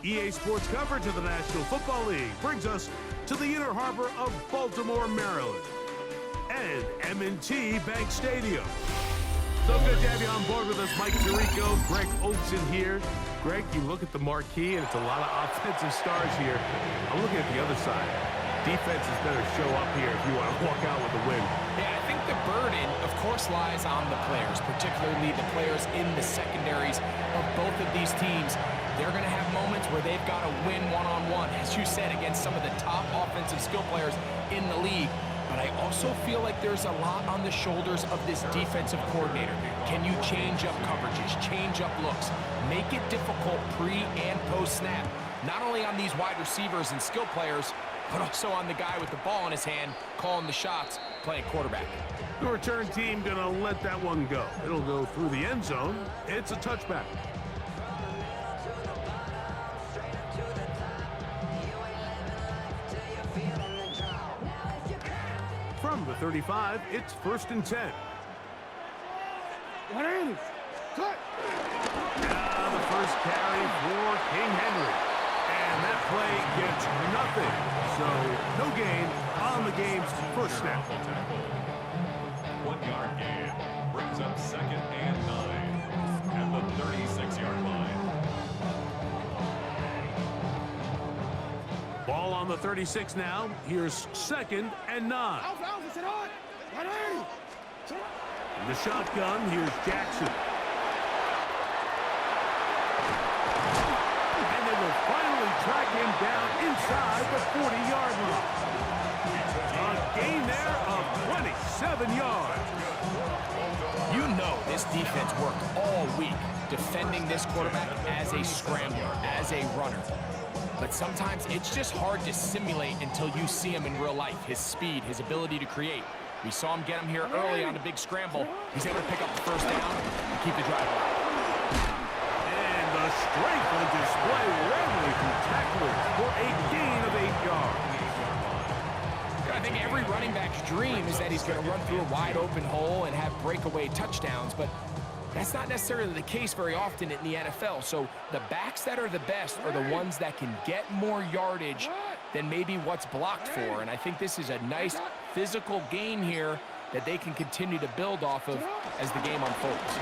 EA Sports coverage of the National Football League brings us to the inner harbor of Baltimore, Maryland, and M&T Bank Stadium. So good to have you on board with us, Mike Tirico, Greg Olson here. Greg, you look at the marquee, and it's a lot of offensive stars here. I'm looking at the other side. Defenses better show up here if you want to walk out with a win. Yeah, I think the burden, of course, lies on the players, particularly the players in the secondaries of both of these teams. They're going to have moments where they've got to win one-on-one, as you said, against some of the top offensive skill players in the league. But I also feel like there's a lot on the shoulders of this defensive coordinator. Can you change up coverages, change up looks, make it difficult pre- and post-snap, not only on these wide receivers and skill players, but also on the guy with the ball in his hand, calling the shots, playing quarterback. The return team going to let that one go. It'll go through the end zone. It's a touchback. From the 35, it's 1st and 10. Now the first carry for King Henry. And that play gets nothing. So no gain on the game's first snap. 1 yard gain brings up 2nd and 9 at the 36-yard line. Ball on the 36 now. Here's 2nd and 9. In the shotgun, here's Jackson. And they will finally track him down inside the 40-yard line. A gain there of 27 yards. You know this defense worked all week defending this quarterback as a scrambler, as a runner. But sometimes it's just hard to simulate until you see him in real life. His speed, his ability to create. We saw him get him here early on a big scramble. He's able to pick up the first down and keep the drive alive. And the strength on display readily from tacklers for a gain of 8 yards. I think every running back's dream is that he's going to run through a wide open hole and have breakaway touchdowns, but that's not necessarily the case very often in the NFL. So the backs that are the best are the ones that can get more yardage than maybe what's blocked for. And I think this is a nice physical gain here that they can continue to build off of as the game unfolds.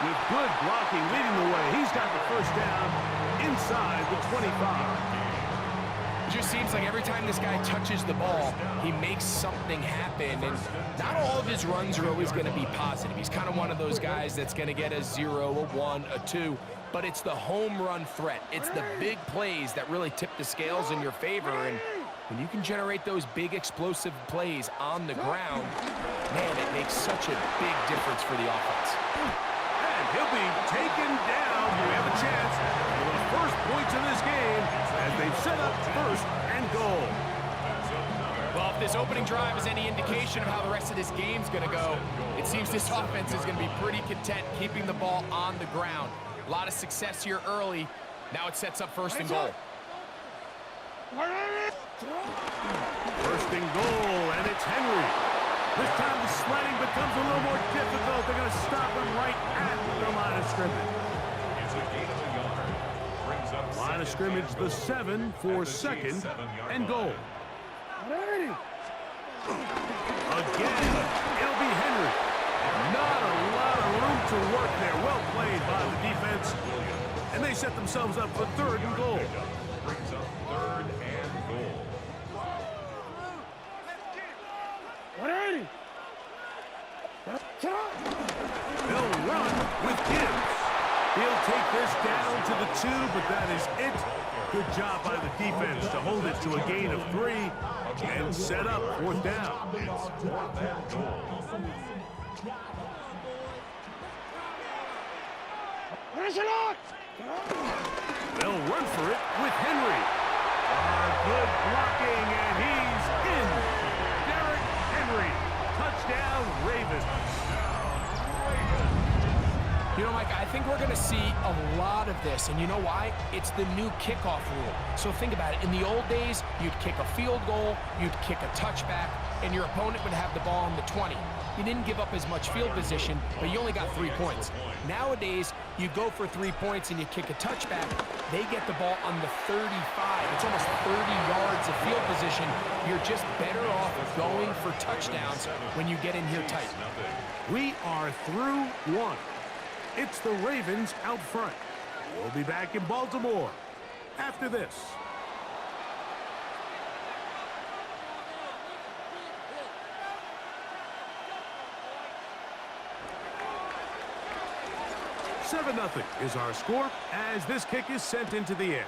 With good blocking leading the way, he's got the first down inside the 25. It just seems like every time this guy touches the ball, he makes something happen, and not all of his runs are always going to be positive. He's kind of one of those guys that's going to get a 0, a 1, a 2, but it's the home run threat. It's the big plays that really tip the scales in your favor, and when you can generate those big explosive plays on the ground, man, it makes such a big difference for the offense. And he'll be taken down. We have a chance for the first points in this game as they've set up 1st and goal. Well, if this opening drive is any indication of how the rest of this game's going to go, it seems this offense is going to be pretty content keeping the ball on the ground. A lot of success here early. Now it sets up 1st and goal. 1st and goal, and it's Henry. This time the sledding becomes a little more difficult. They're going to stop him right at the line of scrimmage. It's a gain of a yard. Brings up Line of scrimmage, the 7 for 2nd and goal. Again, it'll be Henry. Not a lot of room to work there. Well played by the defense. And they set themselves up for 3rd and goal. Brings up 3rd and goal. They'll run with Gibbs. He'll take this down to the 2, but that is it. Good job by the defense to hold it to a gain of 3 and set up 4th down. It's 4th and goal. They'll run for it with Henry. Good blocking, and he's in. Derrick Henry. Touchdown, Ravens. You know, Mike, I think we're going to see a lot of this, and you know why? It's the new kickoff rule. So think about it. In the old days, you'd kick a field goal, you'd kick a touchback, and your opponent would have the ball on the 20. You didn't give up as much field position, but you only got 3 points. Nowadays, you go for 3 points and you kick a touchback, they get the ball on the 35. It's almost 30 yards of field position. You're just better off going for touchdowns when you get in here tight. We are through one. It's the Ravens out front. We'll be back in Baltimore after this. "7-0 is our score as this kick is sent into the air.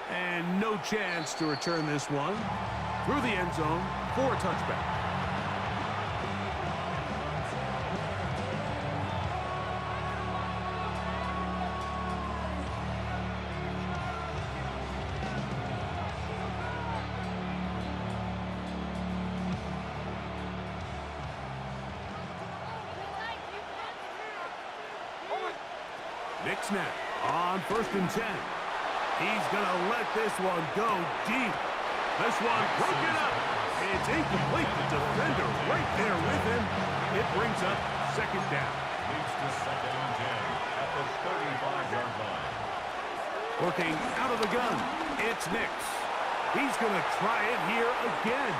And no chance to return this one through the end zone for a touchback. Nick snap on 1st and 10. He's going to let this one go deep. This one broken up. It's incomplete. The defender right there with him. It brings up 2nd down. Leads to 2nd and 10 at the 35-yard line. Working out of the gun, it's Nix. He's going to try it here again.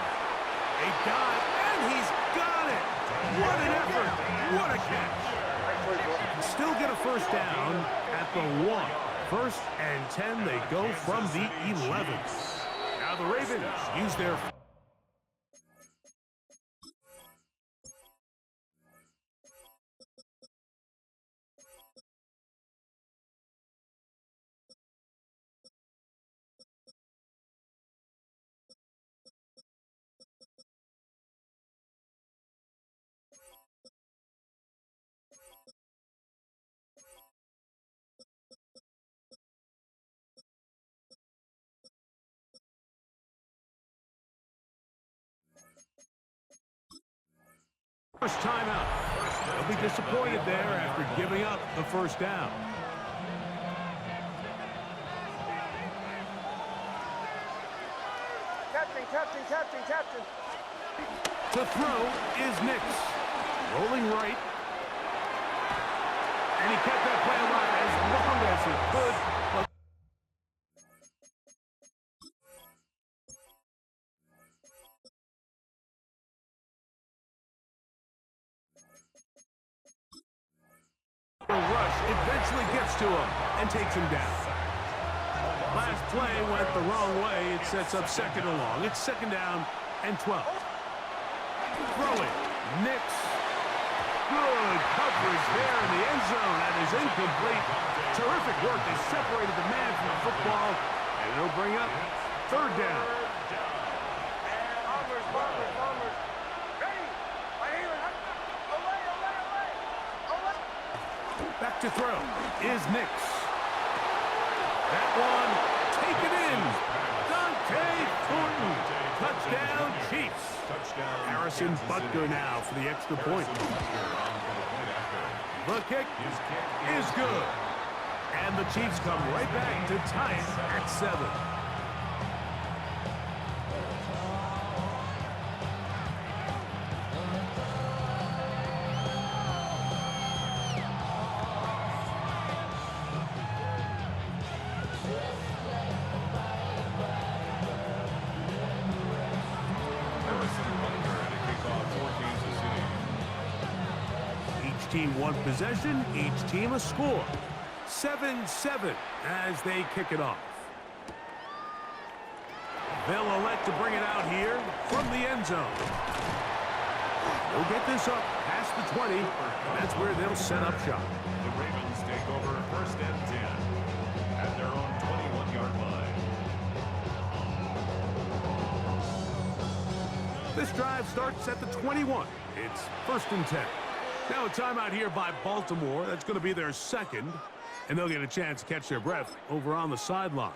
A dive, and he's got it. What an effort. What a catch. Still get a 1st down at the 1. 1st and 10, they go from the 11. Now the Ravens use their... First timeout. They'll be disappointed there after giving up the 1st down. Captain. To throw is Nix. Rolling right. And he kept that play alive as long as he could. But the rush eventually gets to him and takes him down. Last play went the wrong way. It sets up 2nd and long. It's 2nd down and 12. Throwing. Nix. Good coverage there in the end zone. That is incomplete. Terrific work. They separated the man from the football. And it'll bring up 3rd down. Back to throw is Nix. That one taken in. Dante Thornton. Touchdown, Chiefs. Harrison Butker now for the extra point. The kick is good. And the Chiefs come right back to tie it at 7. Team one possession, each team a score. 7-7 as they kick it off. They'll elect to bring it out here from the end zone. They'll get this up past the 20, and that's where they'll set up shop. The Ravens take over 1st and 10 at their own 21-yard line. This drive starts at the 21. It's 1st and 10. Now a timeout here by Baltimore. That's going to be their 2nd, and they'll get a chance to catch their breath over on the sideline.